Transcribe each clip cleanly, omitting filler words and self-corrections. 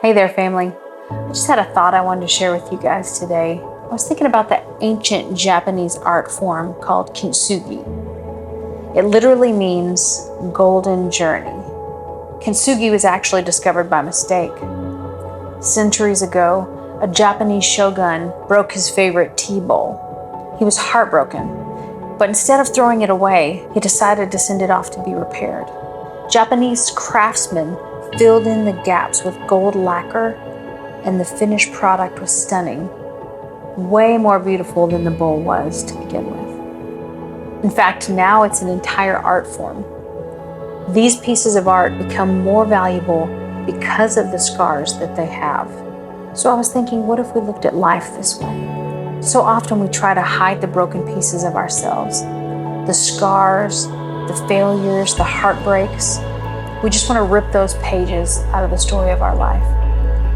Hey there, family. I just had a thought I wanted to share with you guys today. I was thinking about the ancient Japanese art form called Kintsugi. It literally means golden journey. Kintsugi was actually discovered by mistake. Centuries ago, a Japanese shogun broke his favorite tea bowl. He was heartbroken, but instead of throwing it away, he decided to send it off to be repaired. Japanese craftsmen filled in the gaps with gold lacquer, and the finished product was stunning, way more beautiful than the bowl was to begin with. In fact, now it's an entire art form. These pieces of art become more valuable because of the scars that they have. So I was thinking, what if we looked at life this way? So often we try to hide the broken pieces of ourselves, the scars, the failures, the heartbreaks. We just want to rip those pages out of the story of our life.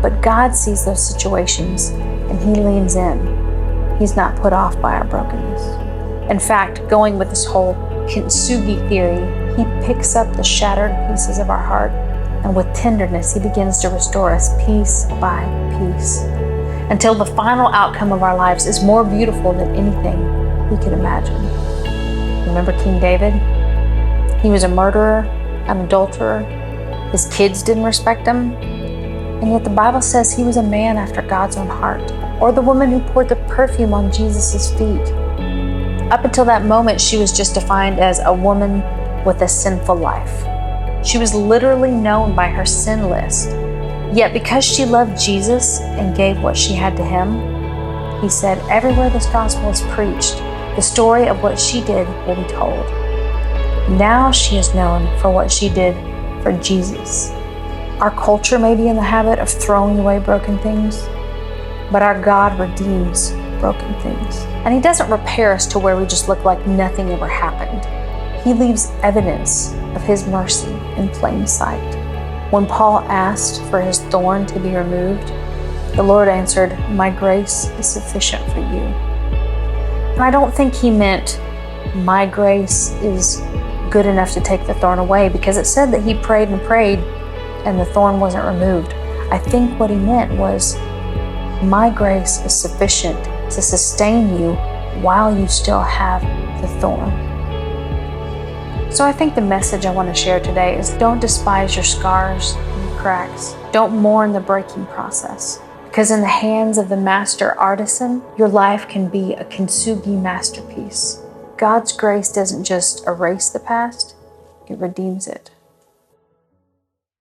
But God sees those situations and He leans in. He's not put off by our brokenness. In fact, going with this whole Kintsugi theory, He picks up the shattered pieces of our heart, and with tenderness, He begins to restore us piece by piece, until the final outcome of our lives is more beautiful than anything we could imagine. Remember King David? He was a murderer, an adulterer. His kids didn't respect him. And yet the Bible says he was a man after God's own heart. Or the woman who poured the perfume on Jesus' feet. Up until that moment, she was just defined as a woman with a sinful life. She was literally known by her sin list. Yet because she loved Jesus and gave what she had to Him, He said, everywhere this gospel is preached, the story of what she did will be told. Now she is known for what she did for Jesus. Our culture may be in the habit of throwing away broken things, but our God redeems broken things. And He doesn't repair us to where we just look like nothing ever happened. He leaves evidence of His mercy in plain sight. When Paul asked for his thorn to be removed, the Lord answered, "My grace is sufficient for you." And I don't think He meant, "My grace is good enough to take the thorn away," because it said that he prayed and prayed and the thorn wasn't removed. I think what he meant was, my grace is sufficient to sustain you while you still have the thorn. So I think the message I want to share today is, don't despise your scars and your cracks. Don't mourn the breaking process, because in the hands of the master artisan, your life can be a Kintsugi masterpiece. God's grace doesn't just erase the past, it redeems it.